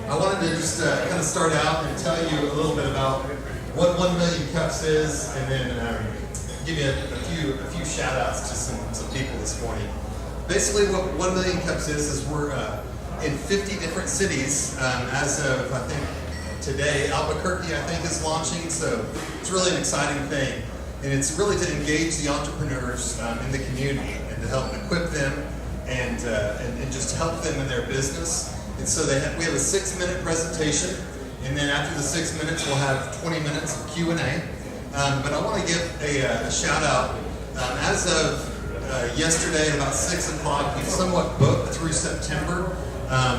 I wanted to just kind of start out and tell you a little bit about what 1 million cups is, and then give you a few shout outs to some people this morning. Basically what 1 million cups is we're in 50 different cities as of, I think, today. Albuquerque, I think, is launching, so it's really an exciting thing. And it's really to engage the entrepreneurs in the community and to help equip them and just help them in their business. And so we have a 6-minute presentation, and then after the 6 minutes, we'll have 20 minutes of Q&A. But I want to give a shout out. As of yesterday, about 6 o'clock, we've somewhat booked through September.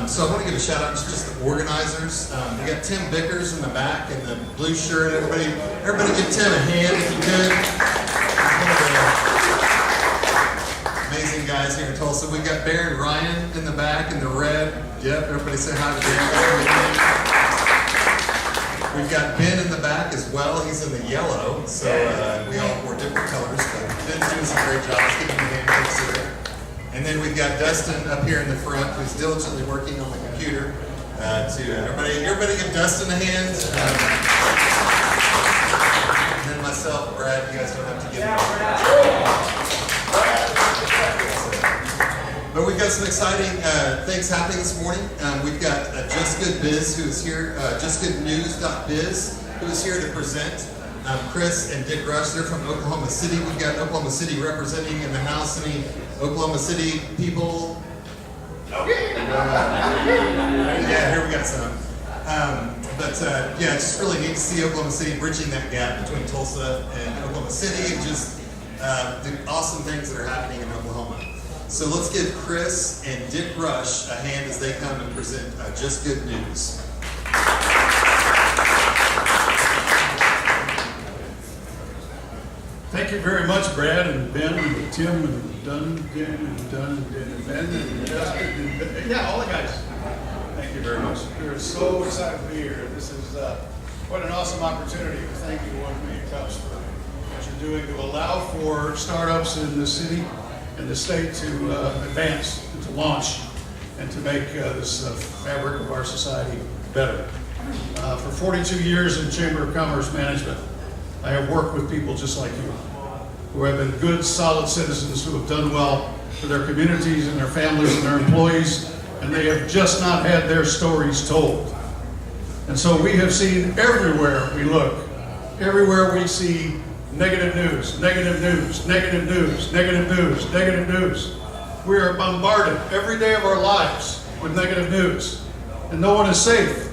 So I want to give a shout out to just the organizers. We got Tim Vickers in the back in the blue shirt. Everybody give Tim a hand if you could. Amazing guys here in Tulsa. We've got Barry Ryan in the back in the red. Yep, everybody say hi to Ben. We've got Ben in the back as well. He's in the yellow, so we all wore different colors, but Ben's doing some great job. Let's give him a hand. Thanks, sir. And then we've got Dustin up here in the front, who's diligently working on the computer. Everybody give Dustin a hand. And then myself, Brad, you guys don't have to give him. But we've got some exciting things happening this morning. We've got JustGoodNews.biz who is here, JustGoodNews.biz, who is here to present. Chris and Dick Rush, they're from Oklahoma City. We've got Oklahoma City representing in the house. Any Oklahoma City people? Okay. Yeah, here we got some. Yeah, it's just really neat to see Oklahoma City bridging that gap between Tulsa and Oklahoma City, and just the awesome things that are happening in Oklahoma. So let's give Chris and Dick Rush a hand as they come and present Just Good News. Thank you very much, Brad and Ben and Tim and Duncan and Ben and Justin and yeah, all the guys. Thank you very much. We're so excited to be here. This is what an awesome opportunity. Thank you, 1 Million Cups, for what you're doing to allow for startups in the city and the state to advance and to launch and to make this fabric of our society better. For 42 years in Chamber of Commerce Management, I have worked with people just like you, who have been good, solid citizens who have done well for their communities and their families and their employees, and they have just not had their stories told. And so we have seen everywhere we look, everywhere we see negative news, negative news, negative news, negative news, negative news. We are bombarded every day of our lives with negative news, and no one is safe.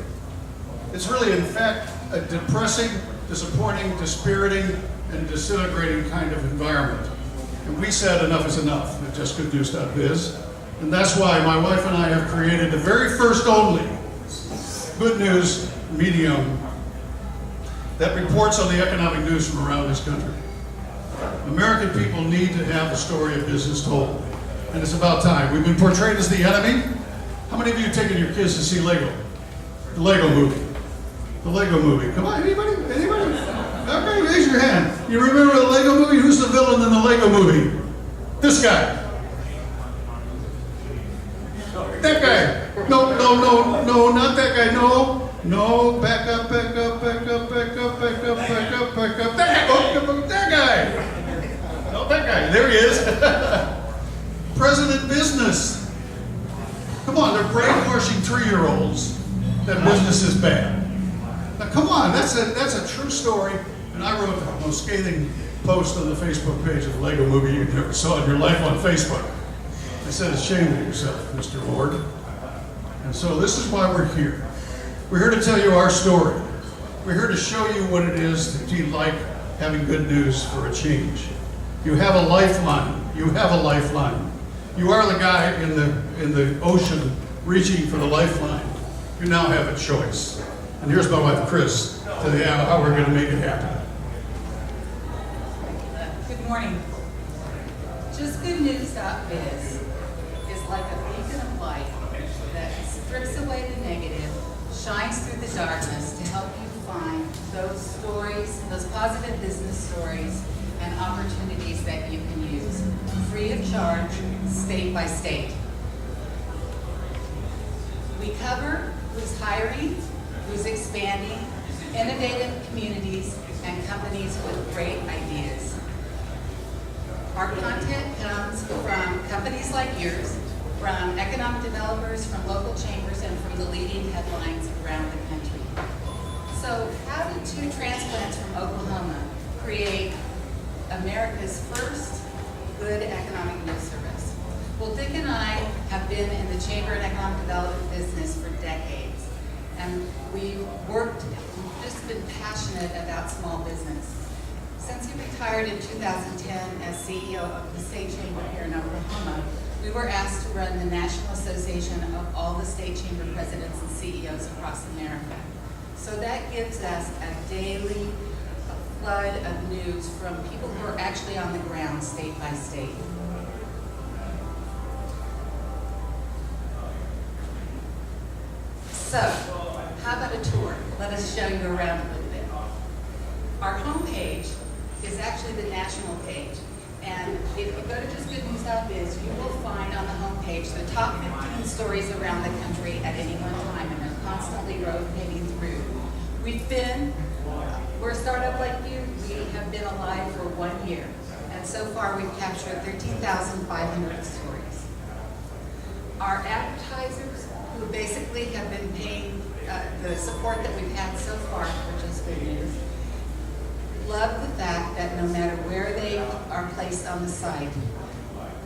It's really, in fact, a depressing, disappointing, dispiriting, and disintegrating kind of environment. And we said enough is enough at JustGoodNews.biz. And that's why my wife and I have created the very first only good news medium that reports on the economic news from around this country. American people need to have the story of business told. And it's about time. We've been portrayed as the enemy. How many of you have taken your kids to see Lego? The Lego movie. The Lego movie. Come on, anybody? Anybody? Okay, raise your hand. You remember the Lego movie? Who's the villain in the Lego movie? This guy. That guy. No, not that guy. No, back up. That guy. No, that guy. There he is. President Business. Come on, they're brainwashing 3-year-olds that business is bad. Now, come on, that's a true story. And I wrote the most scathing post on the Facebook page of the Lego movie you never saw in your life on Facebook. I said, ashamed of yourself, Mr. Lord. And so this is why we're here. We're here to tell you our story. We're here to show you what it is to be like having good news for a change. You have a lifeline. You have a lifeline. You are the guy in the ocean reaching for the lifeline. You now have a choice. And here's my wife, Chris, to tell you how we're going to make it happen. Good morning. JustGoodNews.biz is like a beacon of light that strips away the negative, shines through the darkness to help you find those stories, those positive business stories and opportunities that you can use, free of charge, state by state. We cover who's hiring, who's expanding, innovative communities, and companies with great ideas. Our content comes from companies like yours, from economic developers, from local chambers, and from the leading headlines around the country. So how did two transplants from Oklahoma create America's first good economic news service? Well, Dick and I have been in the chamber and economic development business for decades, and we've just been passionate about small business. Since he retired in 2010 as CEO of the state chamber here in Oklahoma, we were asked to run the National Association of all the state chamber presidents and CEOs across America. So that gives us a daily flood of news from people who are actually on the ground, state by state. So, how about a tour? Let us show you around a little bit. Our homepage is actually the national page. And if you go to JustGoodNews.biz, you will find on the homepage the top 15 stories around the country at any one time, and they're constantly rotating through. We're a startup like you. We have been alive for 1 year, and so far we've captured 13,500 stories. Our advertisers, who basically have been paying the support that we've had so far for Just Good News, love the fact that no matter where they are placed on the site,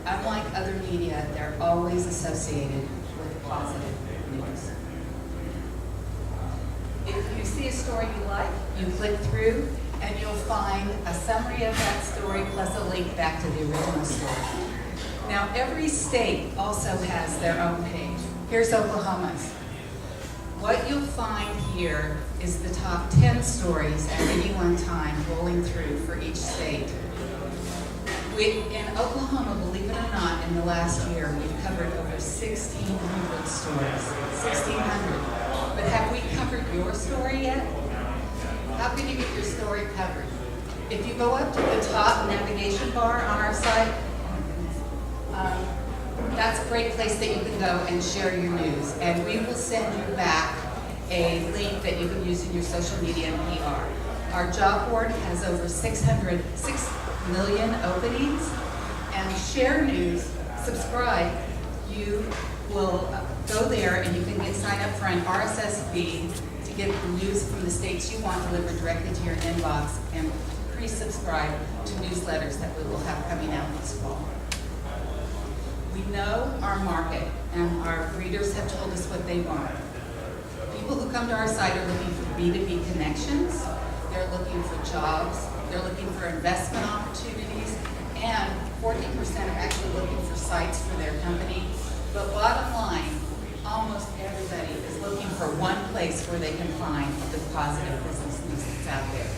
unlike other media, they're always associated with positive news. If you see a story you like, you click through and you'll find a summary of that story plus a link back to the original story. Now, every state also has their own page. Here's Oklahoma's. What you'll find here is the top 10 stories at any one time rolling through for each state. In Oklahoma, believe it or not, in the last year, we've covered over 1,600 stories. 1,600. But have we covered your story yet? How can you get your story covered? If you go up to the top navigation bar on our site, that's a great place that you can go and share your news. And we will send you back a link that you can use in your social media and PR. Our job board has over 6 million openings. And share news, subscribe, you will go there and you can sign up for an RSS feed to get the news from the states you want delivered directly to your inbox, and pre-subscribe to newsletters that we will have coming out this fall. We know our market, and our readers have told us what they want. People who come to our site are looking for B2B connections, they're looking for jobs, they're looking for investment opportunities, and 14% are actually looking for sites for their company. But bottom line, almost everybody is looking for one place where they can find the positive business news that's out there.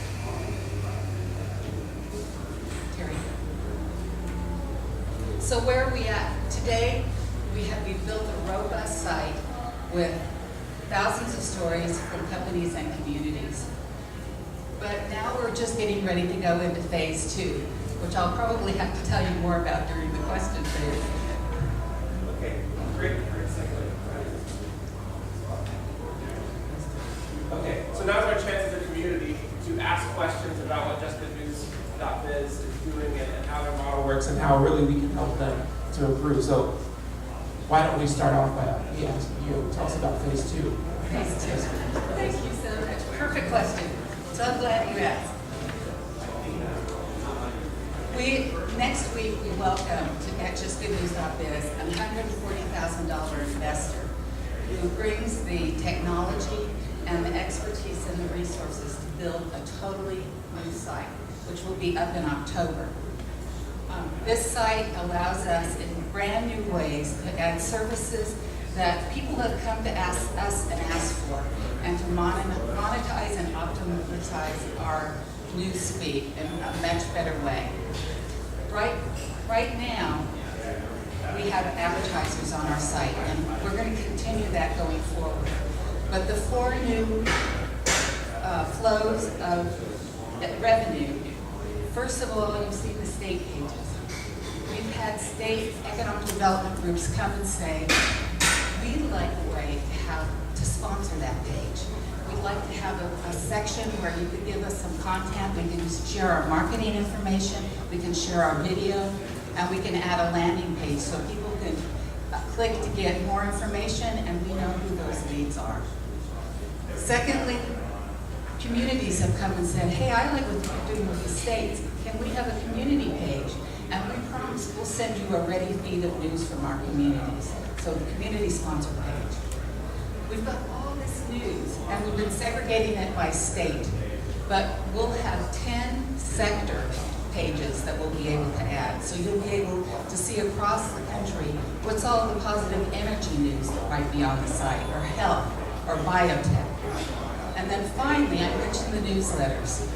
Terry. So where are we at? Today, we've built a robust site with thousands of stories from companies and communities. But now we're just getting ready to go into phase 2, which I'll probably have to tell you more about during the question phase. Okay, great. Okay, so now's our chance as a community to ask questions about what JustGoodNews.biz is doing and how their model works and how really we can help them to improve. So why don't we start off by asking you, tell us about phase 2. Phase 2. Thank you so much. Perfect question. So I'm glad you asked. Next week, we welcome at JustGoodNews.biz a $140,000 investor who brings the technology and the expertise and the resources to build a totally new site, which will be up in October. This site allows us in brand new ways to add services that people have come to ask us and ask for, and to monetize and optimize our news feed in a much better way. Right now, we have advertisers on our site, and we're going to continue that going forward. But the 4 new flows of revenue, first of all, you see the state pages. We've had state economic development groups come and say, we'd like a way to sponsor that page. We'd like to have a section where you could give us some content. We can share our marketing information, we can share our video, and we can add a landing page so people can click to get more information and we know who those leads are. Secondly, communities have come and said, hey, I like what you're doing with the states. Can we have a community page? And we promise we'll send you a ready feed of news from our communities. So the community sponsor page. We've got all this news and we've been segregating it by state, but we'll have 10 sector pages that we'll be able to add. So you'll be able to see across the country what's all the positive energy news that might be on the site, or health, or biotech. And then finally, I mentioned the newsletters.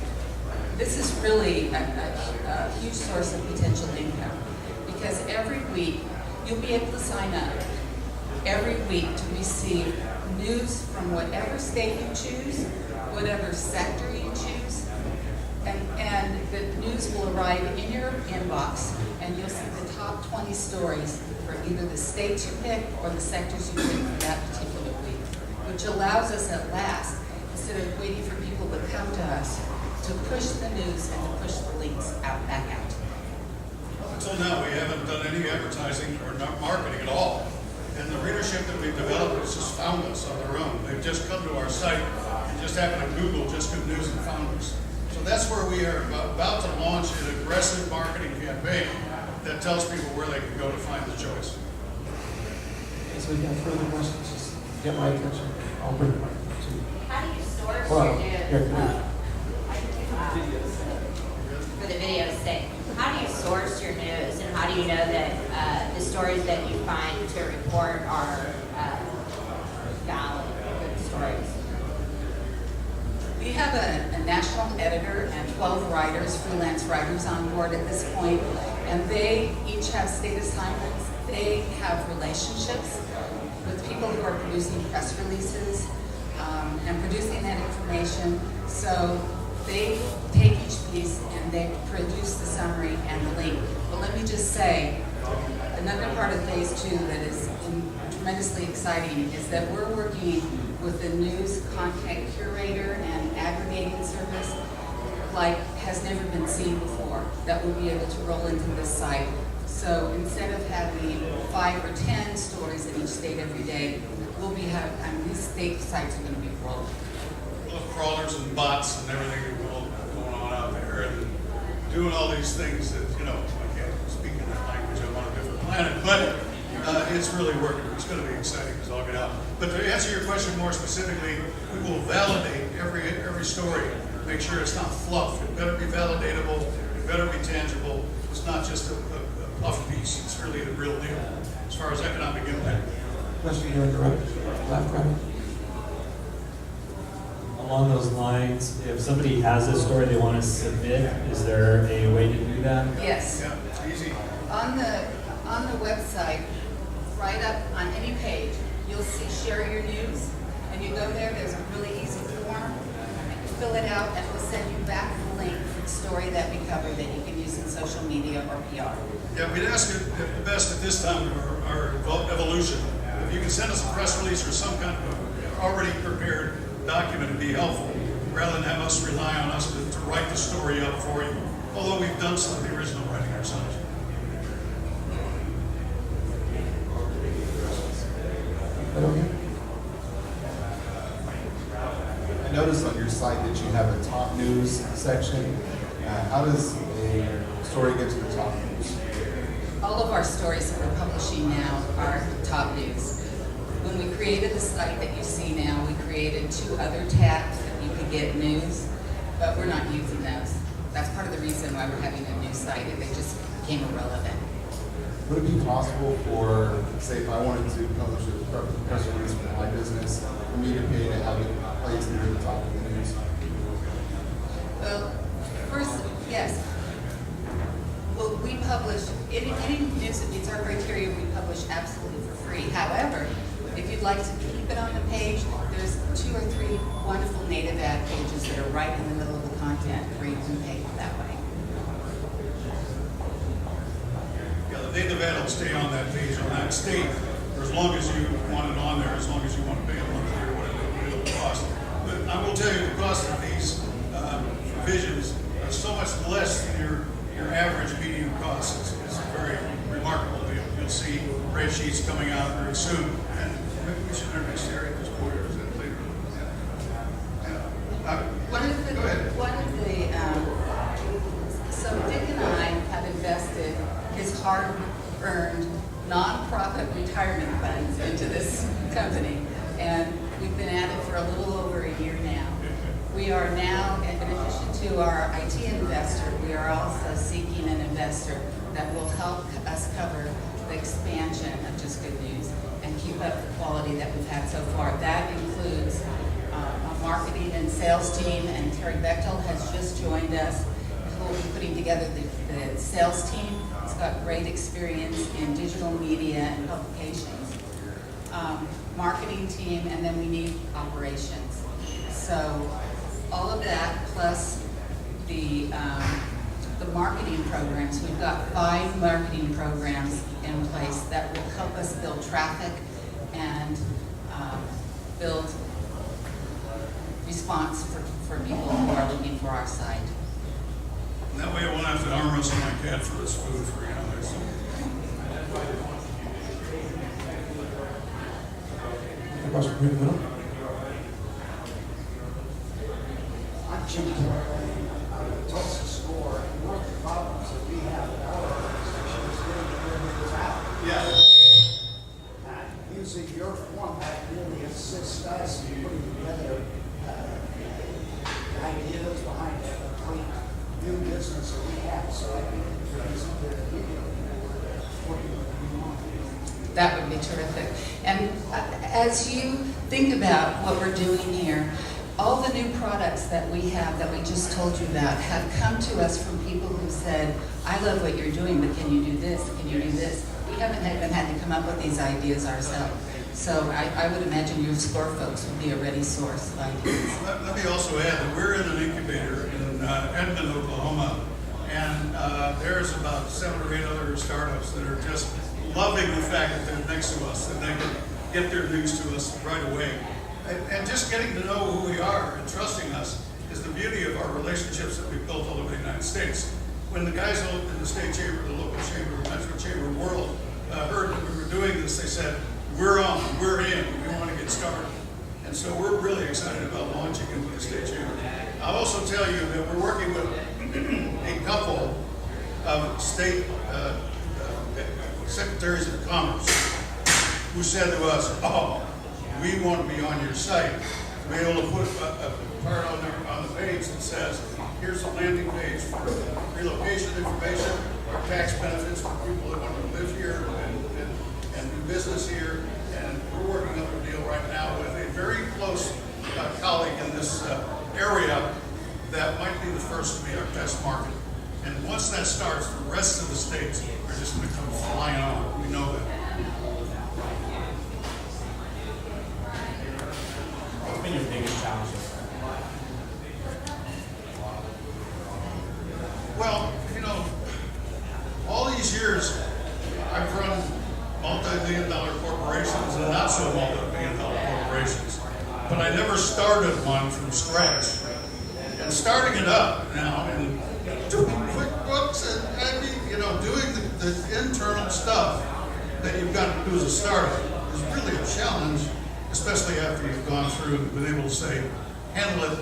This is really a huge source of potential income, because every week you'll be able to sign up every week to receive news from whatever state you choose, whatever sector you choose, and the news will arrive in your inbox, and you'll see the top 20 stories for either the states you pick or the sectors you pick for that particular week, which allows us at last, instead of waiting for people to come to us, to push the news and to push the links back out. Until now, we haven't done any advertising or not marketing at all. And the readership that we've developed has just found us on their own. They've just come to our site and just happened to Google Just Good News and found us. So that's where we are about to launch an aggressive marketing campaign that tells people where they can go to find the choice. Okay, so we got further questions, just get my attention. I'll bring it back to you. How do you source Well, your here, news? please. For the video's sake, how do you source your news, and how do you know that the stories that you find to report are valid, good stories? We have a national editor and 12 writers, freelance writers on board at this point, and they each have state assignments. They have relationships with people who are producing press releases and producing that information. So they take each piece and they produce the summary and the link. But let me just say, another part of phase 2 that is tremendously exciting is that we're working with the news content curator and aggregating service like has never been seen before, that we'll be able to roll into this site. So instead of having 5 or 10 stories in each state every day, we'll be these state sites are going to be rolling. We'll have crawlers and bots and everything going on out there, and doing all these things that, I can't speak in that language. I'm on a different planet, but it's really working. It's going to be exciting because I'll get out. But to answer your question more specifically, we will validate every story, make sure it's not fluff. It better be validatable. It better be tangible. It's not just a puff piece. It's really the real deal as far as economic impact. Question here on the right, left, right. Along those lines, if somebody has a story they want to submit, is there a way to do that? Yes. Yeah, easy. On the website, right up on any page, you'll see share your news, and you go there, there's a really easy form, and you fill it out, and we'll send you back the link for the story that we covered that you can use in social media or PR. Yeah, we'd ask it at the best at this time of our evolution. If you can send us a press release or some kind of already prepared document, it'd be helpful, rather than have us rely on us to write the story up for you. Although we've done some of the original writing ourselves. Right over here. I noticed on your site that you have a top news section. How does a story get to the top news? All of our stories that we're publishing now are top news. When we created the site that you see now, we created 2 other tabs that you could get news, but we're not using those. That's part of the reason why we're having a new site, and they just became irrelevant. Would it be possible for, say, if I wanted to publish a press release for my business, for me to pay to have it placed near the top of the news? Well, first, yes. Well, we publish, any news that meets our criteria, we publish absolutely for free. However, if you'd like to keep it on the page, there's 2 or 3 wonderful native ad pages that are right in the middle of the content where you can pay that way. Yeah, the native ad will stay on that page, on that state, for as long as you want it on there, as long as you want to pay a monthly or whatever. cost of these provisions are so much less than your average median cost. It's very remarkable. You'll see rate sheets coming out very soon. And maybe we should introduce Sherry at this point, or is that later? Go ahead. So Dick and I have invested his hard-earned nonprofit retirement funds into this company, and we've been at it for a little over a year now. We are now, in addition to our IT investor, we are also seeking an investor that will help us cover the expansion of Just Good News and keep up the quality that we've had so far. That includes a marketing and sales team, and Terry Bechtel has just joined us, who will be putting together the sales team. He's got great experience in digital media and publications. Marketing team, and then we need operations. So all of that plus the marketing programs. We've got 5 marketing programs in place that will help us build traffic and build response for people who are looking for our site. And that way I won't have to arm wrestle my cat for his food for $3. Any question from the middle? I'm Jim Carroll, Tulsa Score, and one of the problems that we have in our organization is getting the revenues out. Yeah. Using your format really assists us in putting together ideas behind the complete new business that we have, so I think it's working with you on. That would be terrific. And as you think about what we're doing here, all the new products that we have that we just told you about have come to us from people who said, I love what you're doing, but can you do this? Can you do this? We haven't even had to come up with these ideas ourselves. So I would imagine your SCORE folks would be a ready source of ideas. Let me also add that we're in an incubator in Edmond, Oklahoma, and there's about 7 or 8 other startups that are just loving the fact that they're next to us, and they can get their news to us right away. And just getting to know who we are and trusting us is the beauty of our relationships that we've built all over the United States. When the guys in the state chamber, the local chamber, metro chamber world heard that we were doing this, they said, we're on, we're in, we want to get started. And so we're really excited about launching into the state chamber. I'll also tell you that we're working with a couple of state secretaries of commerce who said to us, oh, we want to be on your site, to be able to put a part on the page that says, here's a landing page for relocation information, or tax benefits for people that want to live here and do business here. And we're working up a deal right now with a very close colleague in this area that might be the first to be our test market. And once that starts, the rest of the states are just going to come flying on. We know that. What's been your biggest challenge? Well, you know, all these years I've run multi-million-dollar corporations and not so multi-million-dollar corporations, but I never started one from scratch. And starting it up now and doing QuickBooks and doing the internal stuff that you've got to do as a startup is really a challenge, especially after you've gone through and been able to say, handle it.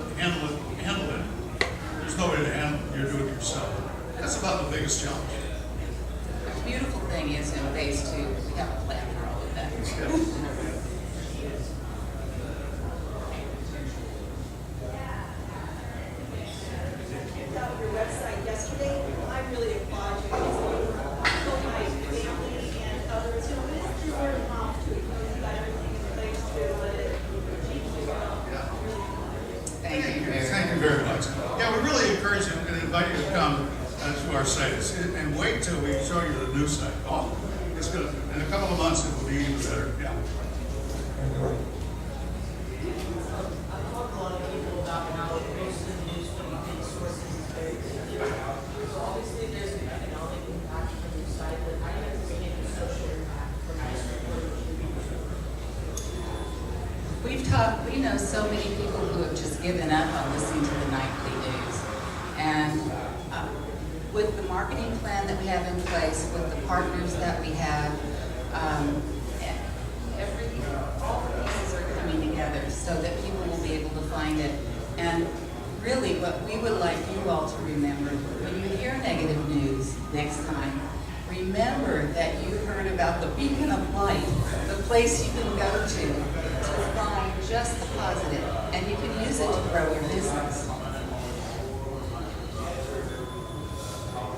There's nobody to handle it, you're doing it yourself. That's about the biggest challenge. The beautiful thing is in phase 2, we have a plan for all of that. Out of your website yesterday, I really applaud you. I told my family and others, it's through word of mouth too. You got everything in place to let it change the world. Thank you very much. Thank you very much. Yeah, we really encourage you and invite you to come to our sites and wait till we show you the new site. Oh, it's good. In a couple of months, it will be even better. Yeah. I've talked to a lot of people about how most of the news from the big sources is very clear. So obviously there's an economic impact from your site, but how do you understand the social impact from this reporting? We know so so many people who have just given up on listening to the nightly news. And with the marketing plan that we have in place, with the partners that we have, all the pieces are coming together so that people will be able to find it. And really, what we would like you all to remember, when you hear negative news next time, remember that you heard about the beacon of light, the place you can go to find just the positive, and you can use it to grow your business.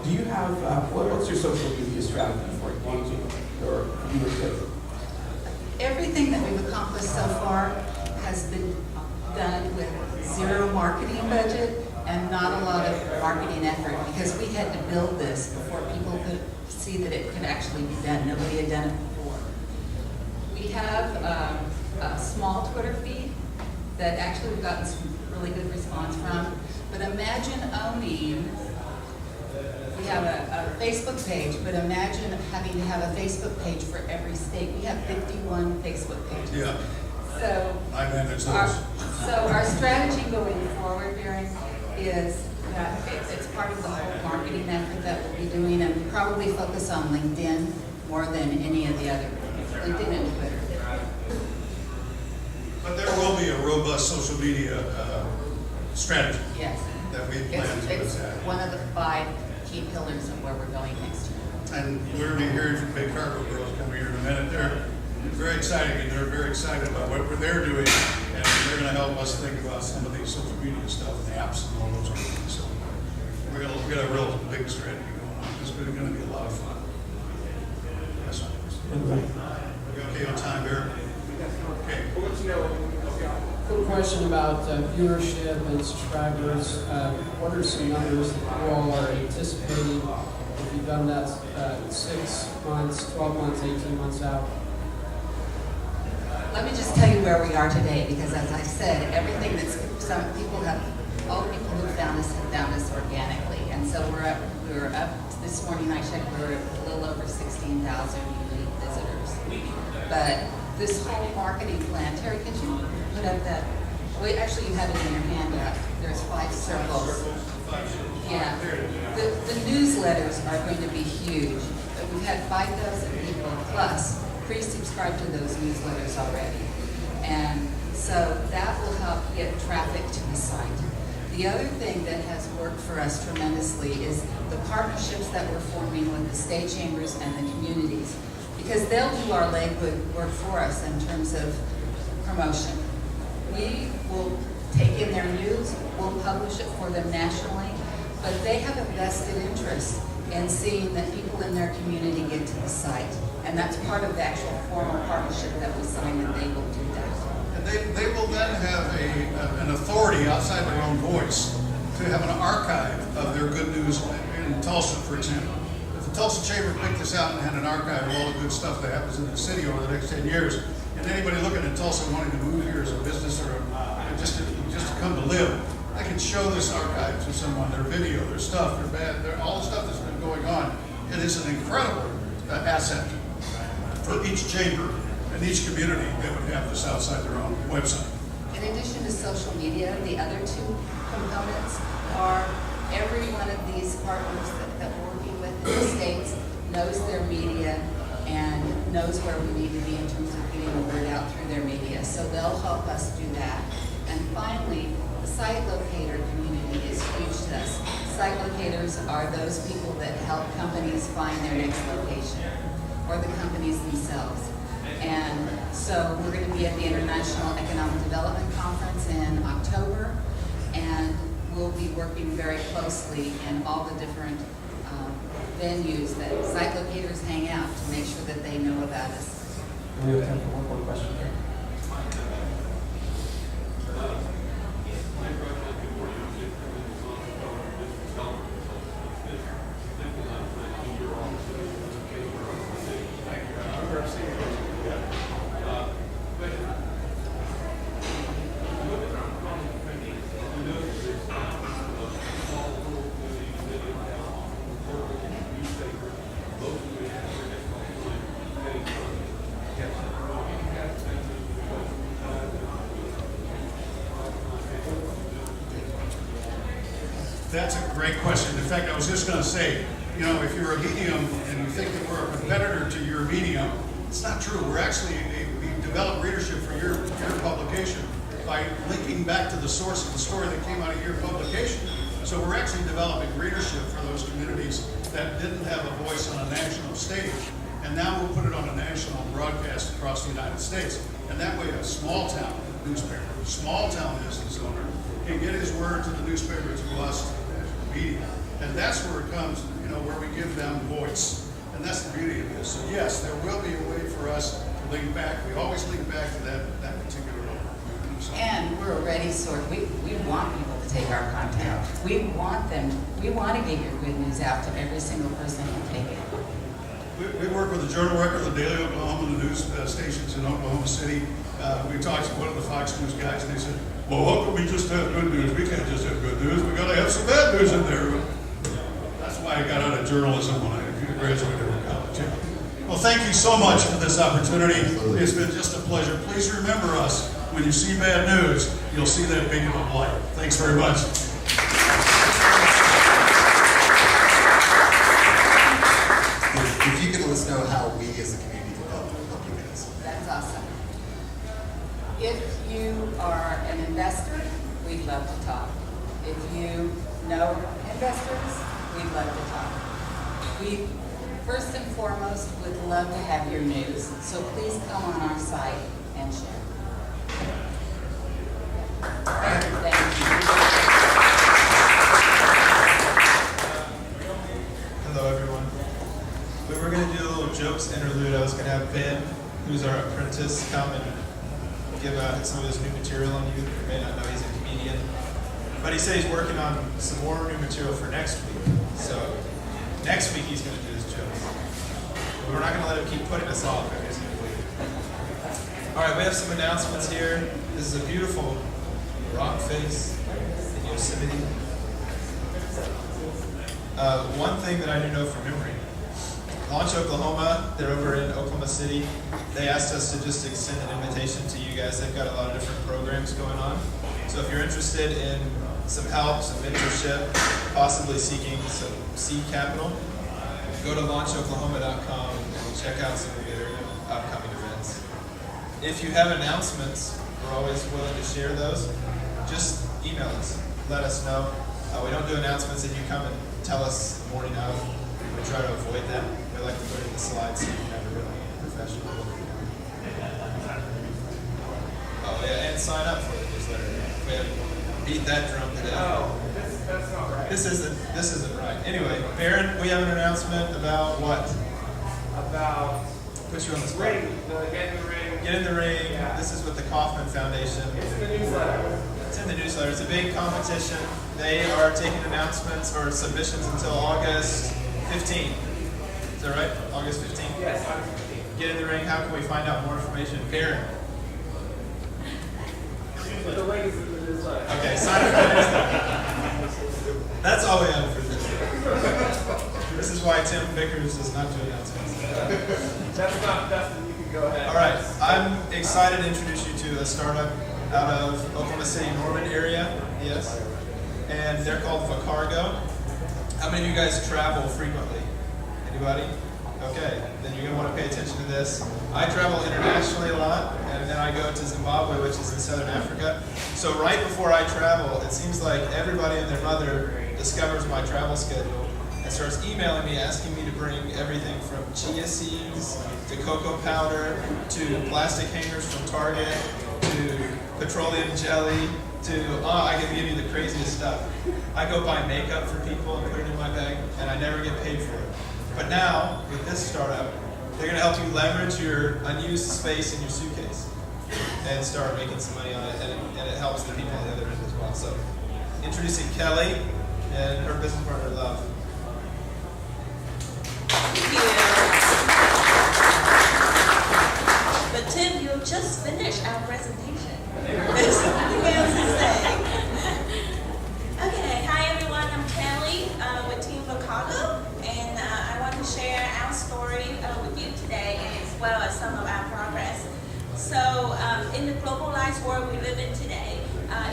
Do you have, what's your social media strategy for engaging your viewership? Everything that we've accomplished so far has been done with zero marketing budget and not a lot of marketing effort, because we had to build this before people could see that it could actually be done. Nobody had done it before. We have a small Twitter feed that actually we've gotten some really good response from. But imagine owning, we have a Facebook page, but imagine having to have a Facebook page for every state. We have 51 Facebook pages. Yeah, So I manage our, those. so our strategy going forward, Darren, is that it's part of the whole marketing effort that we'll be doing, and probably focus on LinkedIn more than any of the other, LinkedIn and Twitter. But there will be a robust social media strategy Yes. that we plan to It's attack. one of the 5 key pillars of where we're going next year. And we're going to be hearing from Big Cargo Girls coming here in a minute. They're very exciting, and they're very excited about what they're doing, and they're going to help us think about some of these social media stuff and apps and all those other things. So we're going to get a real big strategy going on. It's going to be a lot of fun. Yes, sir. We okay on time, Barry? Okay. Quick question about viewership and subscribers. What are some numbers that you all are anticipating if you've done that 6 months, 12 months, 18 months out? Let me just tell you where we are today, because as I said, everything some people have, all the people who found us have found us organically. And so we were up this morning, I checked, we were a little over 16,000 unique visitors. But this whole marketing plan, Terry, could you put up that, well, actually you have it in your hand up. There's 5 circles. Yeah. The newsletters are going to be huge. We've had 5,000 people plus pre-subscribe to those newsletters already. And so that will help get traffic to the site. The other thing that has worked for us tremendously is the partnerships that we're forming with the state chambers and the communities, because they'll do our legwork for us in terms of promotion. We will take in their news, we'll publish it for them nationally, but they have a vested interest in seeing that people in their community get to the site. And that's part of the actual formal partnership that we signed, and they will do that. And they will then have an authority outside their own voice to have an archive of their good news in Tulsa, for example. If the Tulsa Chamber picked this out and had an archive of all the good stuff that happens in the city over the next 10 years, and anybody looking at Tulsa wanting to move here as a business or just to come to live, they can show this archive to someone, their video, their stuff, all the stuff that's been going on. It is an incredible asset for each chamber and each community that would have this outside their own website. In addition to social media, the other 2 components are every one of these partners that we're working with in the States knows their media and knows where we need to be in terms of getting the word out through their media. So they'll help us do that. And finally, the site locator community is huge to us. Site locators are those people that help companies find their next location, or the companies themselves. And so we're going to be at the International Economic Development Conference in October, and we'll be working very closely in all the different venues that site locators hang out to make sure that they know about us. We have time for one more question here. That's a great question. In fact, I was just going to say, you know, if you're a medium and you think that we're a competitor to your medium, it's not true. We're actually, we develop readership for your publication by linking back to the source of the story that came out of your publication. So we're actually developing readership for those communities that didn't have a voice on a national stage. And now we'll put it on a national broadcast across the United States. And that way a small town newspaper, small town business owner can get his word to the newspaper to us, the media. And that's where it comes, you know, where we give them voice. And that's the beauty of this. So yes, there will be a way for us to link back. We always link back to that particular movement. So, And we're a ready sort. We want people to take our content. We want them, we want to get your good news out to every single person who can take it. we work with the Journal Record, the Daily Oklahoma, the news stations in Oklahoma City. We talked to one of the Fox News guys, and they said, well, how can we just have good news? We can't just have good news. We got to have some bad news in there. That's why I got out of journalism when I graduated from college. Well, thank you so much for this opportunity. It's been just a pleasure. Please remember us. When you see bad news, you'll see that beacon of light. Thanks very much. If you could let us know how we as a community can help you guys. That's awesome. If you are an investor, we'd love to talk. If you know investors, we'd love to talk. We, first and foremost, would love to have your news. So please come on our site and share. Thank you. Hello, everyone. We were going to do a little jokes interlude. I was going to have Ben, who's our apprentice, come and give out some of his new material on you. You may not know he's a comedian. But he said he's working on some more new material for next week. So next week he's going to do his jokes. But we're not going to let him keep putting us off every single week. All right, we have some announcements here. This is a beautiful rock face in Yosemite. One thing that I do know from memory, Launch Oklahoma, they're over in Oklahoma City. They asked us to just extend an invitation to you guys. They've got a lot of different programs going on. So if you're interested in some help, some mentorship, possibly seeking some seed capital, go to launchoklahoma.com and check out some of their upcoming events. If you have announcements, we're always willing to share those. Just email us. Let us know. We don't do announcements and you come and tell us the morning of. We try to avoid that. We like to put it in the slides so you can have a really professional look. Oh yeah, and sign up for the newsletter. We have beat that drum to death. Oh, that's not right. This isn't right. Anyway, Baron, we have an announcement about what? About Put you on the spot. ring, get in the ring. Get in the ring. Yeah. This is with the Kaufman Foundation. It's in the newsletter. It's in the newsletter. It's a big competition. They are taking announcements or submissions until August 15th. Is that right? August 15th? Yes, I'm 15. Get in the ring. How can we find out more information? Baron. The link is in the newsletter. Okay, sign up for the newsletter. That's all we have for this. This is why Tim Vickers does not do announcements. That's not Dustin. You can go ahead. All right, I'm excited to introduce you to a startup out of Oklahoma City, Norman area. Yes, and they're called Vakargo. How many of you guys travel frequently? Anybody? Okay, then you're gonna want to pay attention to this. I travel internationally a lot, and then I go to Zimbabwe, which is in southern Africa. So right before I travel, it seems like everybody and their mother discovers my travel schedule and starts emailing me, asking me to bring everything from chia seeds to cocoa powder to plastic hangers from Target to petroleum jelly to, I can give you the craziest stuff. I go buy makeup for people and put it in my bag, and I never get paid for it. But now, with this startup, they're going to help you leverage your unused space in your suitcase and start making some money on it, and it helps the people on the other end as well. So, introducing Kelly and her business partner, Love. Thank you. But Tim, you just finished our presentation. There's something else to say. Okay, hi everyone, I'm Kelly with Team Vakargo, and I want to share our story with you today as well as some of our progress. So in the globalized world we live in today,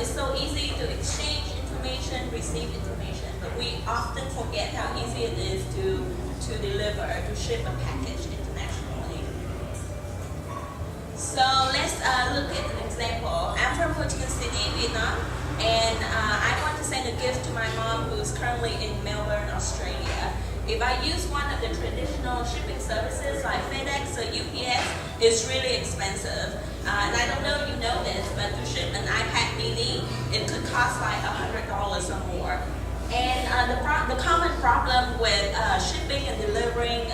it's so easy to exchange information information, receive information, but we often forget how easy it is to deliver, to ship a package internationally. So let's look at an example. I'm from Ho Chi Minh City, Vietnam, and I want to send a gift to my mom who's currently in Melbourne, Australia. If I use one of the traditional shipping services like FedEx or UPS, it's really expensive. And I don't know if you know this, but to ship an iPad mini, it could cost like $100 or more. And the common problem with shipping and delivering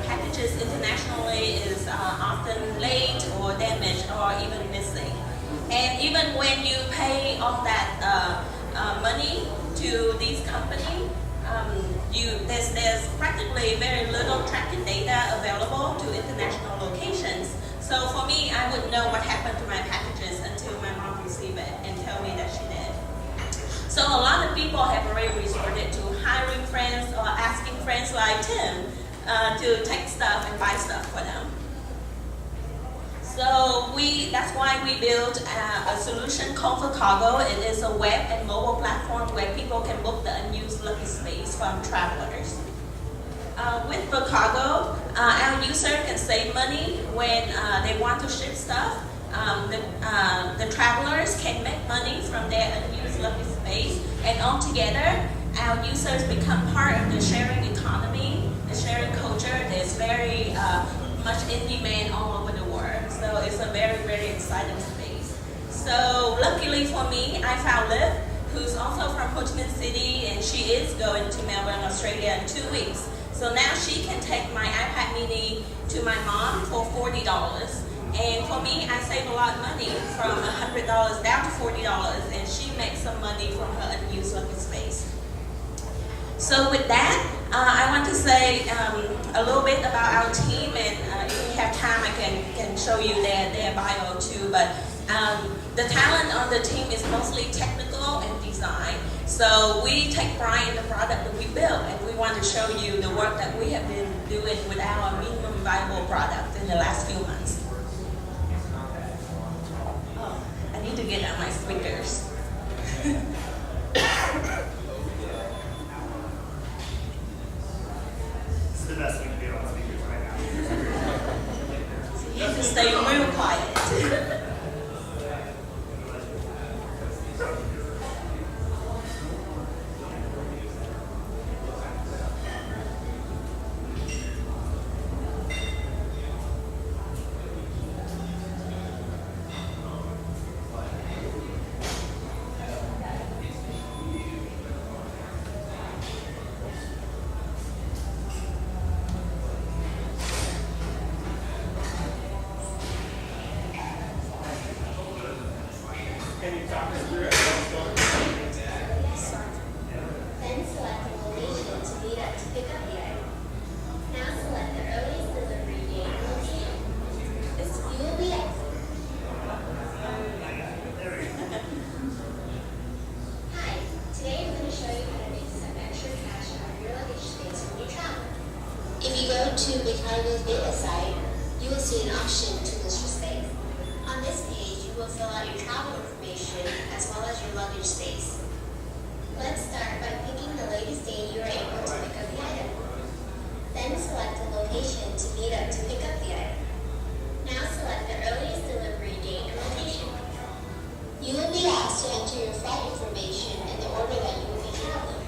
packages internationally is often late or damaged or even missing. And even when you pay all that money to these companies, there's practically very little tracking data available to international locations. So for me, I wouldn't know what happened to my packages until my mom received it and tell me that she did. So a lot of people have already resorted to hiring friends or asking friends like Tim to take stuff and buy stuff for them. So that's why we built a solution called Vakargo. It is a web and mobile platform where people can book the unused lucky space from travelers. With Vakargo, our user can save money when they want to ship stuff. The travelers can make money from their unused lucky space, and altogether, our users become part of the sharing economy, the sharing culture that is very much in demand all over the world. So it's a very, very exciting space. So luckily for me, I found Liv, who's also from Ho Chi Minh City, and she is going to Melbourne, Australia in 2 weeks. So now she can take my iPad mini to my mom for $40. And for me, I save a lot of money from $100 down to $40, and she makes some money from her unused lucky space. So with that, I want to say a little bit about our team, and if we have time, I can show you their bio too. But the talent on the team is mostly technical and design. So we take pride in the product that we build, and we want to show you the work that we have been doing with our minimum viable product in the last few months. Oh, I need to get out my speakers. It's the best we can do on speakers right now. So you have to stay real quiet. Can you talk us through it? Then select a location to meet up to pick up the item. Now select the earliest delivery date and location. You will be at. Hi, today I'm going to show you how to make some extra cash out of your luggage space when you travel. If you go to Vakargo's beta site, you will see an option to list your space. On this page, you will fill out your travel information as well as your luggage space. Let's start by picking the latest day you are able to pick up the item. Then select a location to meet up to pick up the item. Now select the earliest delivery date and location. You will be asked to enter your flight information in the order that you will be traveling.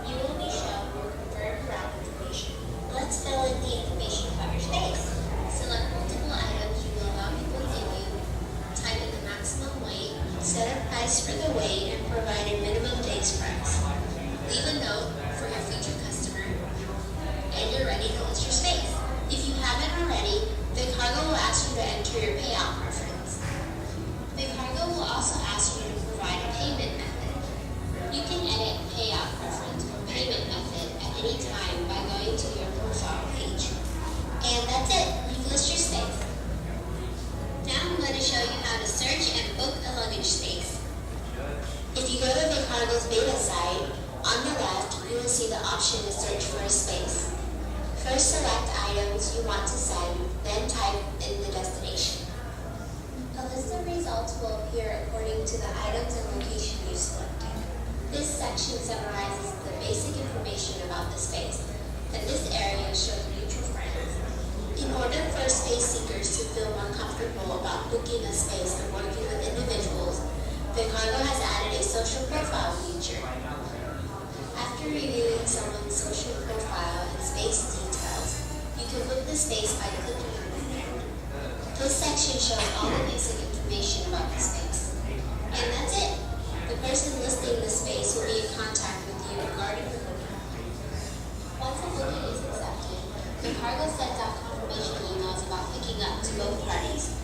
You will be shown your confirmed route information. Let's fill in the information about your space. Select multiple items you will allow people to give you. Type in the maximum weight, set a price for the weight, and provide a minimum day's price. Leave a note for your future customer, and you're ready to list your space. If you haven't already, Vakargo will ask you to enter your payout preference. Vakargo will also ask you to provide a payment method. You can edit payout preference or payment method at any time by going to your profile page. And that's it. You've listed your space. Now I'm going to show you how to search and book a luggage space. If you go to Vakargo's beta site, on the left you will see the option to search for a space. First select items you want to send, then type in the destination. A list of results will appear according to the items and location you selected. This section summarizes the basic information about the space, and this area shows mutual friends. In order for space seekers to feel more comfortable about booking a space and working with individuals, Vakargo has added a social profile feature. After reviewing someone's social profile and space details, you can book the space by clicking on the friend. This section shows all the basic information about the space. And that's it. The person listing the space will be in contact with you regarding the booking. Once a booking is accepted, Vakargo sends out confirmation emails about picking up to both parties.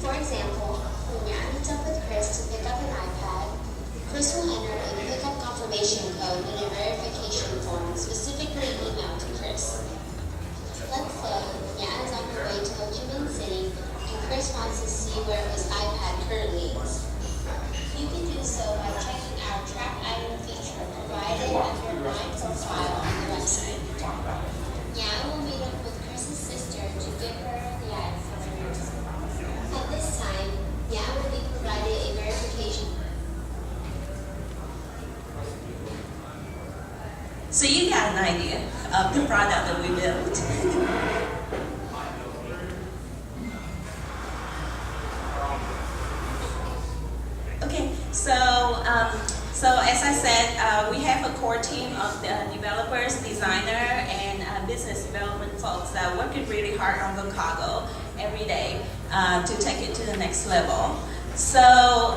For example, when Jan meets up with Chris to pick up an iPad, Chris will enter a pickup confirmation code in a verification form specifically emailed to Chris. Let's say Jan is on her way to Ho Chi Minh City and Chris wants to see where his iPad currently is. You can do so by checking our track item feature provided under My Profile on the website. Jan will meet up with Chris's sister to give her the item. At this time, Jan will be provided a verification. So you got an idea of the product that we built. Okay, so as I said, we have a core team of developers, designer, and business development folks that are working really hard on Vakargo every day to take it to the next level. So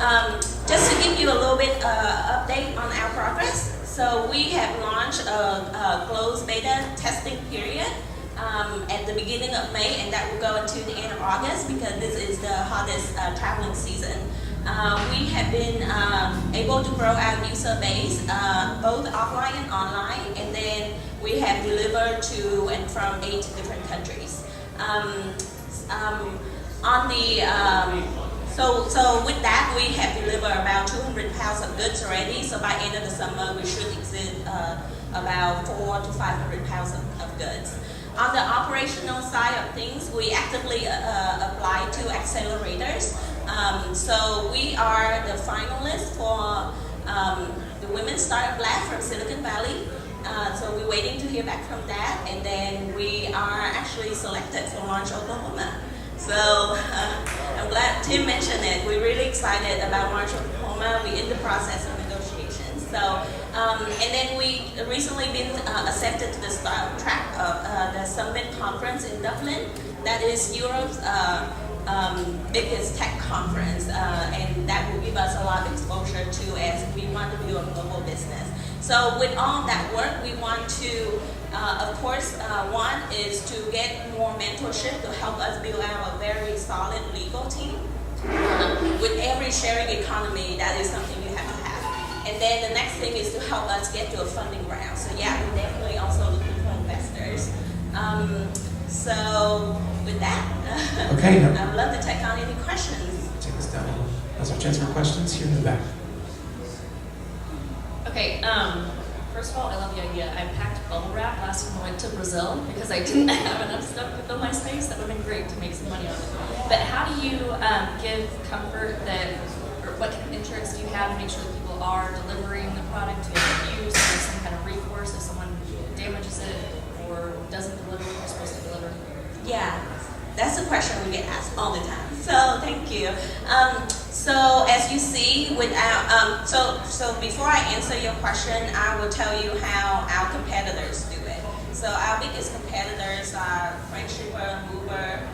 just to give you a little bit update on our progress. So we have launched a closed beta testing period at the beginning of May, and that will go until the end of August because this is the hottest traveling season. We have been able to grow our user base both offline and online, and then we have delivered to and from 8 different countries. So with that, we have delivered about 200 pounds of goods already. So by end of the summer, we should exceed about 400 to 500 pounds of goods. On the operational side of things, we actively apply to accelerators. So we are the finalists for the Women's Startup Lab from Silicon Valley. So we're waiting to hear back from that, and then we are actually selected for Launch Oklahoma. So I'm glad Tim mentioned it. We're really excited about March Oklahoma. We're in the process of negotiations. So, and then we recently been accepted to the start track of the Summit Conference in Dublin. That is Europe's biggest tech conference, and that will give us a lot of exposure to as we want to build a global business. So with all that work, we want to of course, one is to get more mentorship to help us build out a very solid legal team. With every sharing economy, that is something you have to have. And then the next thing is to help us get to a funding round. So yeah, we're definitely also looking for investors. So with that, okay, I would love to take on any questions. Take this down. That's our chance for questions here in the back. Okay, first of all, I love the idea. I packed bubble wrap last time I went to Brazil because I didn't have enough stuff to fill my space. That would have been great to make some money on it. But how do you give comfort that, or what kind of insurance do you have to make sure that people are delivering the product to you? So there's some kind of recourse if someone damages it or doesn't deliver what they're supposed to deliver? Yeah, that's a question we get asked all the time. So thank you. So as you see, without so before I answer your question, I will tell you how our competitors do it. So our biggest competitors are Friendshipper, Mover.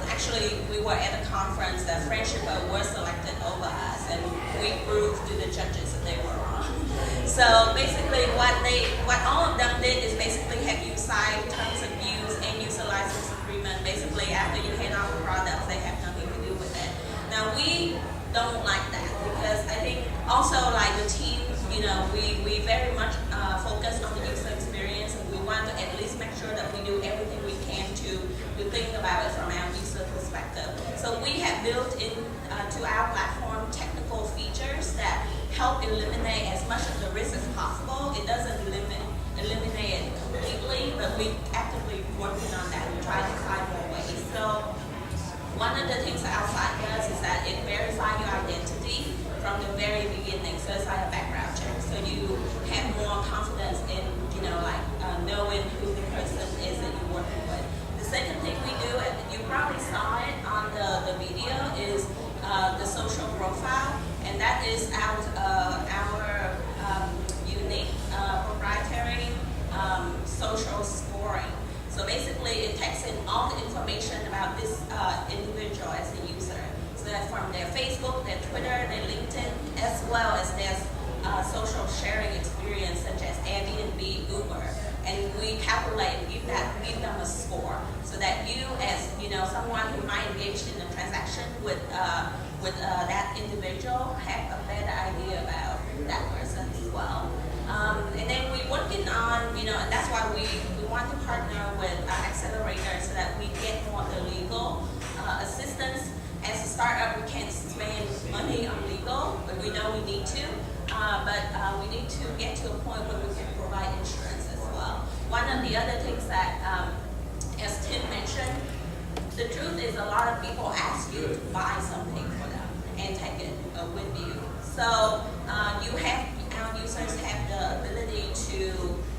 Actually, we were at a conference that Friendshipper was selected over us, and we proved to the judges that they were wrong. So basically, what all of them did is basically have you sign terms of use and use a license agreement. Basically, after you hand out the products, they have nothing to do with it. Now we don't like that because I think also like the team, we very much focus on the user experience, and we want to at least make sure that we do everything we can to think about it from our user perspective. So we have built in to our platform technical features that help eliminate as much of the risk as possible. It doesn't eliminate it completely, but we actively working on that and try to find more ways. So one of the things that our site does is that it verifies your identity from the very beginning. So it's like a background check. So you is our unique proprietary social scoring. So basically, it takes in all the information about this individual as a user. So that from their Facebook, their Twitter, their LinkedIn, as well as their social sharing experience, such as Airbnb, Uber, and we calculate and give them a score, so that you, as someone who might engage in a transaction with that individual, have a better idea about that person as well. And then we're working on, and that's why we want to partner with accelerators so that we get more of the legal assistance. As a startup, we can't spend money on legal, but we know we need to. But we need to get to a point where we can provide insurance as well. One of the other things that, as Tim mentioned, the truth is a lot of people ask you to buy something for them and take it with you. So our users have the ability to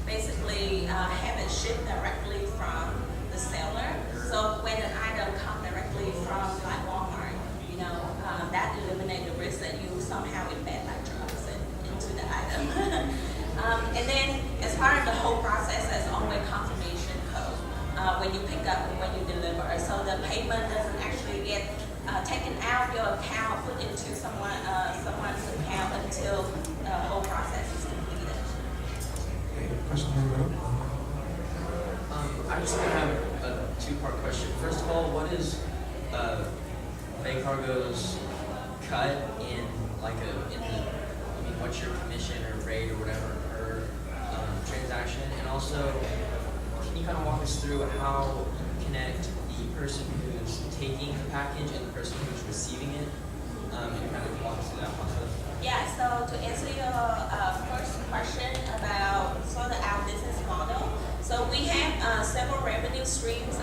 basically have it shipped directly from the seller. So when an item comes directly from like Walmart, that eliminates the risk that you somehow embed like drugs into the item. And then as part of the whole process, there's always confirmation code when you pick up and when you deliver. So the payment doesn't actually get taken out of your account, put into someone's account until the whole process is completed. Question in the room? I just have a two-part question. First of all, what is Vakargo's cut in what's your commission or rate or whatever per transaction? And also, can you kind of walk us through how you connect the person who's taking the package and the person who's receiving it, and kind of walk us through that process? Yeah, so to answer your first question about sort of our business model, so we have several revenue streams.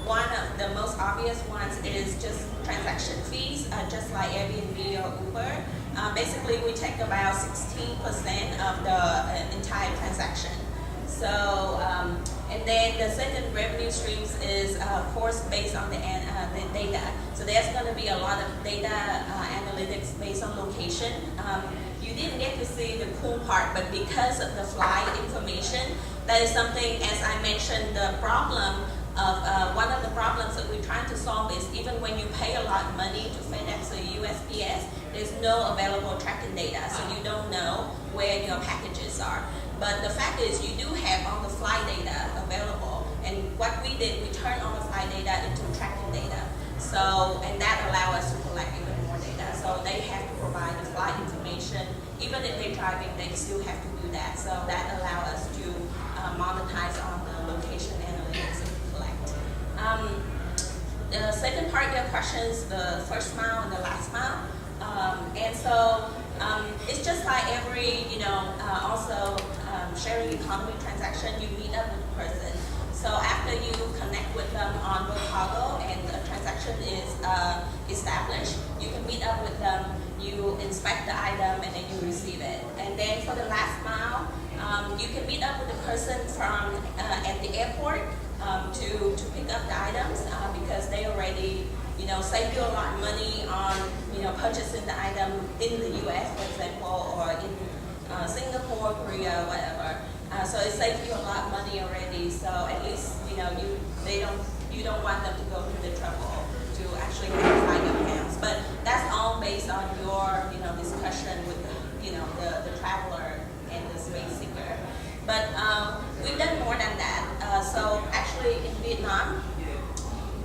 One of the most obvious ones is just transaction fees, just like Airbnb or Uber. Basically, we take about 16% of the entire transaction. So, and then the second revenue streams is, of course, based on the data. So there's going to be a lot of data analytics based on location. You didn't get to see the cool part, but because of the flight information, that is something, as I mentioned, the problem of one of the problems that we're trying to solve is even when you pay a lot of money to FedEx or USPS, there's no available tracking data, so you don't know where your packages are. But the fact is you do have all the flight data available, and what we did, we turned all the flight data into tracking data. So, and that allowed us to collect even more data. So they have to provide the flight information. Even if they're driving, they still have to do that. So that allows us to monetize on the location analytics that we collect. The second part of your question is the first mile and the last mile. And so it's just like every, also sharing economy transaction, you meet up with the person. So after you connect with them on Vakargo and the transaction is established, you can meet up with them, you inspect the item, and then you receive it. And then for the last mile, you can meet up with the person from at the airport to pick up the items because they already save you a lot of money on purchasing the item in the U.S., for example, or in Singapore, Korea, whatever. So it saves you a lot of money already. So at least you don't want them to go through the trouble to actually verify your accounts. But that's all based on your discussion with the traveler and the space seeker. But we've done more than that. So actually in Vietnam,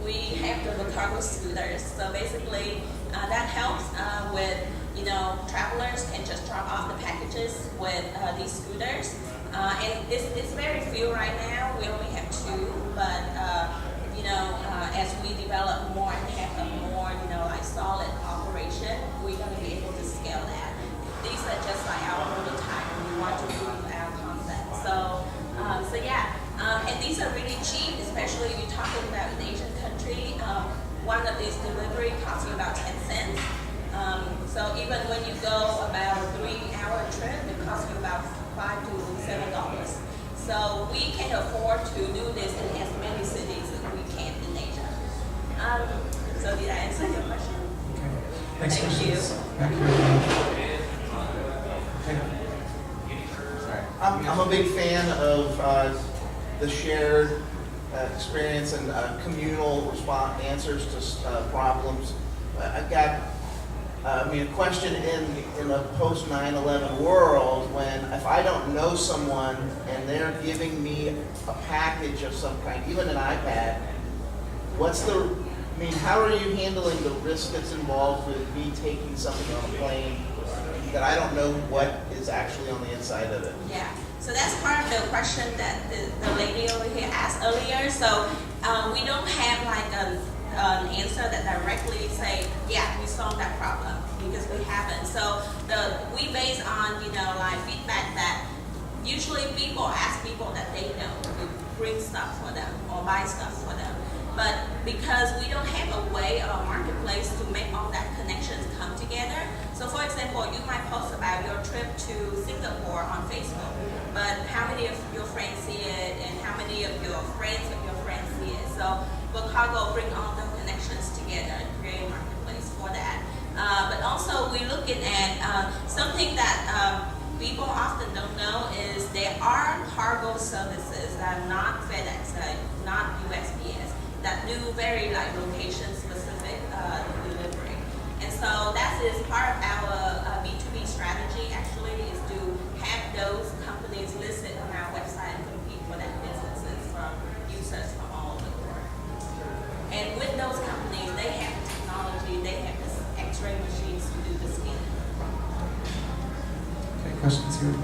we have the Vakargo scooters. So basically that helps with travelers can just drop off the packages with these scooters. And it's very few right now. We only have 2, but as we develop more and have a more solid operation, we're going to be able to scale that. These are just like our prototype, and we want to prove our concept. So yeah, and these are really cheap, especially if you're talking about an Asian country. One of these delivery costs you about 10 cents. So even when you go about a 3-hour trip, it costs you about $5 to $7. So we can afford to do this in as many cities as we can in Asia. So did I answer your question? Okay. Thank you. Thank you. I'm a big fan of the shared experience and communal response answers to problems. I got, a question in a post 9/11 world when if I don't know someone and they're giving me a package of some kind, even an iPad, how are you handling the risk that's involved with me taking something on a plane that I don't know what is actually on the inside of it? Yeah, so that's part of the question that the lady over here asked earlier. So we don't have like an answer that directly say, yeah, we solved that problem, because we haven't. So we base on, like feedback that usually people ask people that they know to bring stuff for them or buy stuff for them. But because we don't have a way or a marketplace to make all that connections come together. So for example, you might post about your trip to Singapore on Facebook, but how many of your friends see it and how many of your friends see it? So Vakargo bring all the connections together and create a marketplace for that. But also we're looking at something that people often don't know is there are cargo services that are not FedEx, not USPS, that do very like location specific delivery. And so that is part of our B2B strategy actually, is to have those companies listed on our website and compete for that businesses from users from all over the world. And with those companies, they have the technology, they have this X-ray machines to do the scanning. Okay, questions here?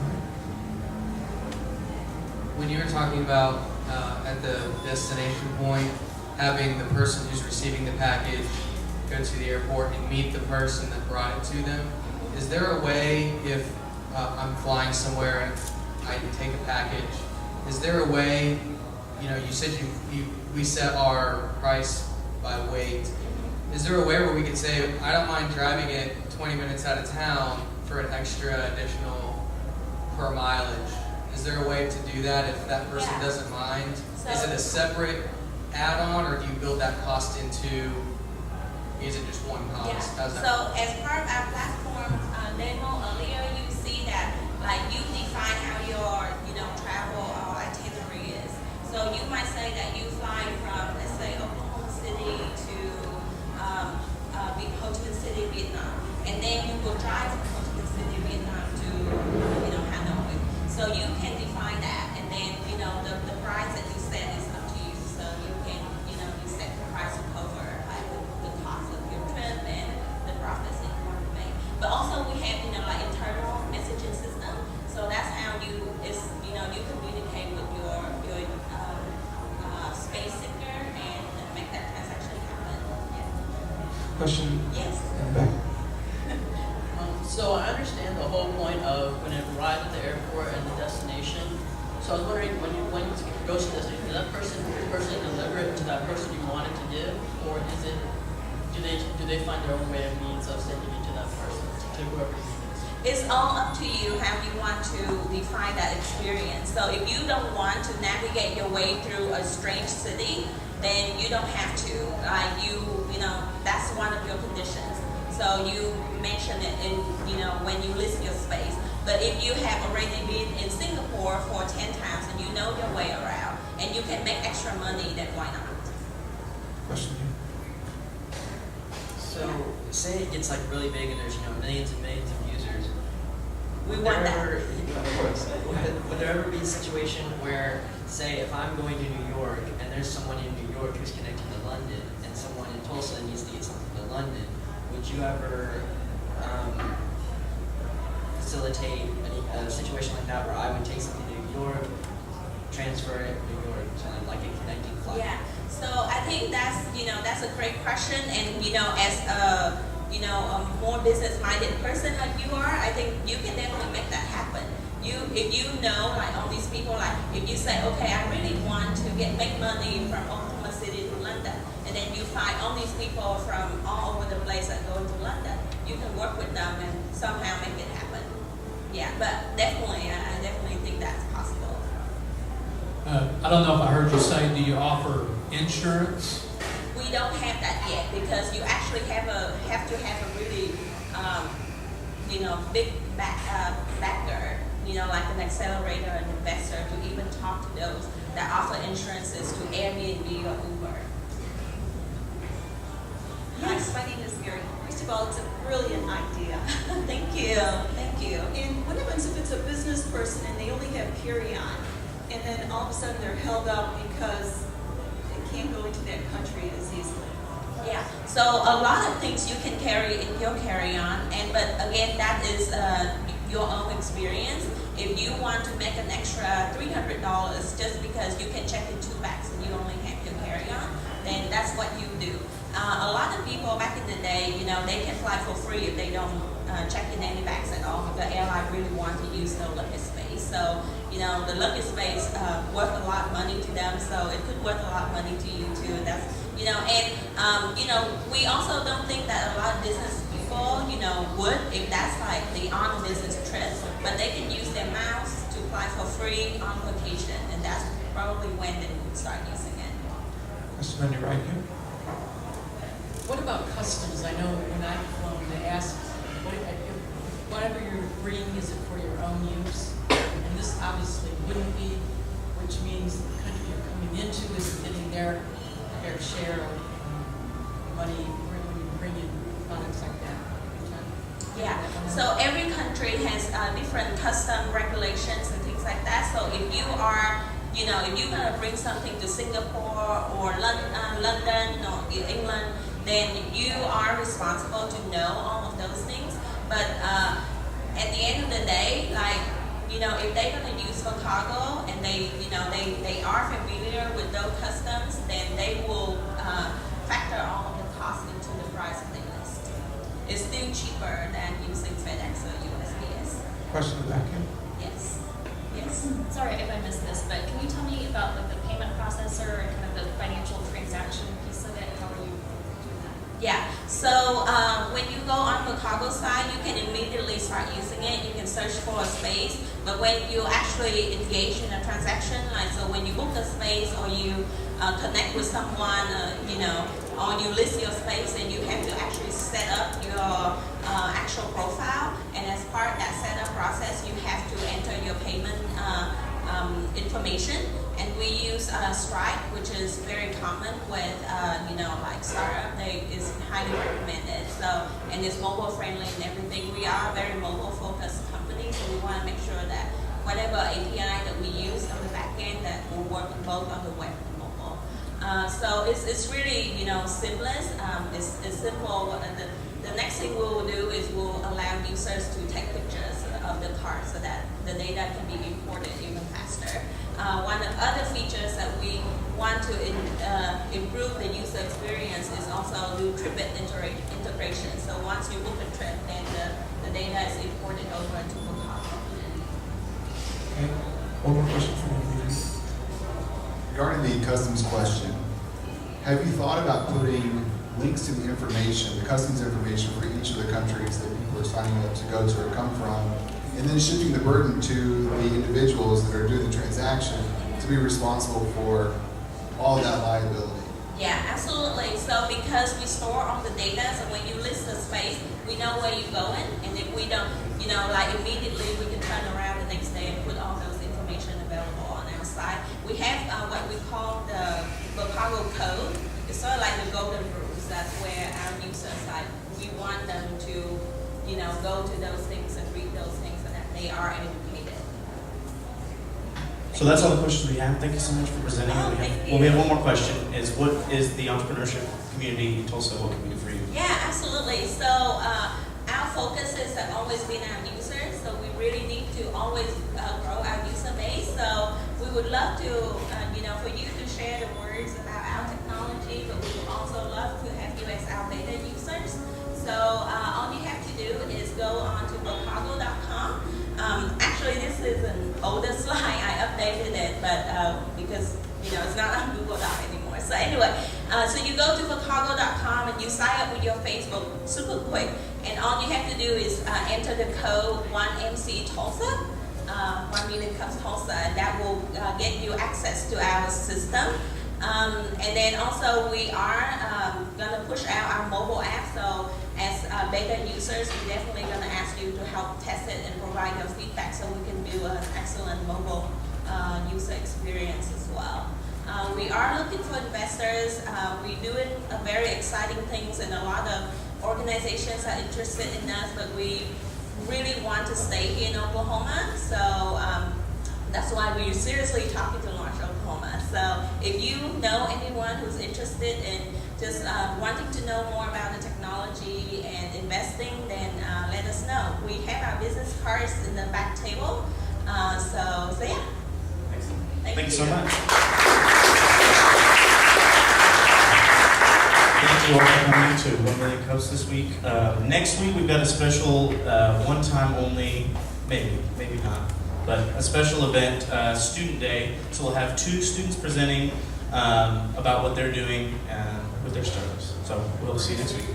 When you were talking about at the destination point, having the person who's receiving the package go to the airport and meet the person that brought it to them, is there a way, if I'm flying somewhere and I take a package, is there a way, you said we set our price by weight, is there a way where we could say, I don't mind driving it 20 minutes out of town for an extra additional per mileage? Is there a way to do that if that person doesn't mind? Is it a separate add-on, or do you build that cost into, is it just one cost? Yeah. How's that So as part of our platform demo earlier, you see that like you define how your travel or itinerary is. So you might say that you fly from, let's say, Oklahoma City to Ho Chi Minh City, Vietnam, and then you will drive from Ho Chi Minh City, Vietnam to Hanoi. So you can define that, and then the price that you set is up to you. So you can you set the price to cover like the cost of your trip and the profits that you want to make. But also we have like internal messaging system. So that's how you communicate with your space seeker and make that transaction happen. Yeah. Question? Yes. So I understand the whole point of when it arrives at the airport and the destination. So I was wondering, when it goes to the destination, does that person personally deliver it to that person you want it to give, or is it do they find their own way of means of sending it to that person, to whoever it is? It's all up to you how you want to define that experience. So if you don't want to navigate your way through a strange city, then you don't have to. That's one of your conditions. So you mention it in, when you list your space. But if you have already been in Singapore for 10 times and you know your way around and you can make extra money, then why not? Question here. So, say it gets like really big and there's millions and millions of users. We want that. Would there ever be a situation where, say, if I'm going to New York and there's someone in New York who's connecting to London and someone in Tulsa needs to get something to London, would you ever facilitate a situation like that where I would take something to New York, transfer it to New York, something like a connecting flight? Yeah. So I think that's a great question, and as a more business-minded person like you are, I think you can definitely make that happen. If you know like all these people, like if you say, okay, I really want to make money from Oklahoma City to London, and then you find all these people from all over the place that go to London, you can work with them and somehow make it happen. Yeah, but definitely, I definitely think that's possible. I don't know if I heard you say, do you offer insurance? We don't have that yet because you actually have to have a really big backer, like an accelerator, an investor, to even talk to those that offer insurances to Airbnb or Uber. Yes, my name is Mary. First of all, it's a brilliant idea. Thank you, thank you. And what happens if it's a business person and they only have carry-on, and then all of a sudden they're held up because they can't go into that country as easily? Yeah, so a lot of things you can carry in your carry-on, but again, that is your own experience. If you want to make an extra $300 just because you can check in 2 bags and you only have your carry-on, then that's what you do. A lot of people back in the day, they can fly for free if they don't check in any bags at all. The airline really want to use no luggage space. So, the luggage space worth a lot of money to them, so it could worth a lot of money to you too. That's, we also don't think that a lot of business people, would, if that's like the on business trip, but they can use their miles to fly for free on vacation, and that's probably when they would start using it. Question on your right here. What about customs? I know when I've flown, they ask, whatever you're bringing, is it for your own use? And this obviously wouldn't be, which means the country you're coming into is getting their fair share of money when you bring in products like that. Yeah, so every country has different custom regulations and things like that. So if you are, if you're going to bring something to Singapore or London or England, then you are responsible to know all of those things. But at the end of the day, if they're going to use Vakargo and they are familiar with those customs, then they will factor all of the costs into the price of the list. It's still cheaper than using FedEx or USPS. Question back here. Yes. Yes. Sorry if I missed this, but can you tell me about the payment processor and kind of the financial transaction piece of it? How are you doing that? Yeah, so when you go on Vakargo side, you can immediately start using it. You can search for a space, but when you actually engage in a transaction, so when you book a space or you connect with someone, or you list your space, and you have to actually set up your actual profile, and as part of that setup process, you have to enter your payment information, and we use Stripe, which is very common with, like startup. Is highly recommended. So, and it's mobile friendly and everything. We are a very mobile focused company, so we want to make sure that whatever API that we use on the back end that will work both on the web and mobile. So it's really seamless. It's simple. The next thing we will do is we'll allow users to take pictures of the card so that the data can be imported even faster. One of the other features that we want to improve the user experience is also do triplet integration. So once you book a trip, then the data is imported over to Vakargo. Okay. One more question from you. Regarding the customs question, have you thought about putting links to the information, the customs information for each of the countries that people are signing up to go to or come from, and then shifting the burden to the individuals that are doing the transaction to be responsible for all of that liability? Yeah, absolutely. So because we store all the data, so when you list the space, we know where you're going, and if we don't, immediately we can turn around the next day and put all those information available on our site. We have what we call the Vakargo code. It's sort of like the golden rules. That's where our users, we want them to, go to those things and read those things so that they are educated. So that's all the questions we have. Thank you so much for presenting. We have one more question. What is the entrepreneurship community in Tulsa? What can we do for you? Yeah, absolutely. So our focus has always been our users. So we really need to always grow our user base. So we would love to, for you to share the words about our technology, but we would also love to have you as our beta users. So all you have to do is go on to Vakargo.com. Actually, this is an older slide. I updated it, but because it's not on Google Doc anymore. So anyway, so you go to Vakargo.com and you sign up with your Facebook super quick, and all you have to do is enter the code 1MC Tulsa, 1 million cups Tulsa, and that will get you access to our system. And then also we are going to push out our mobile app. So as beta users, we're definitely going to ask you to help test it and provide provide your feedback so we can do an excellent mobile user experience as well. We are looking for investors. We're doing very exciting things, and a lot of organizations are interested in us, but we really want to stay here in Oklahoma. So that's why we're seriously talking to launch Oklahoma. So if you know anyone who's interested in just wanting to know more about the technology and investing, then let us know. We have our business cards in the back table. So yeah. Thank you so much. Thank you all for coming to 1 Million Cups this week. Next week we've got a special one-time only, maybe not, but a special event, Student Day. So we'll have 2 students presenting about what they're doing with their startups. So we'll see you next week.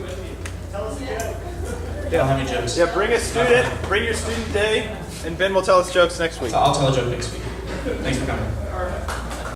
Tell us a joke. Yeah, I'll have any jokes. Yeah, bring a student, bring your student day, and Ben will tell us jokes next week. So I'll tell a joke next week. Thanks for coming.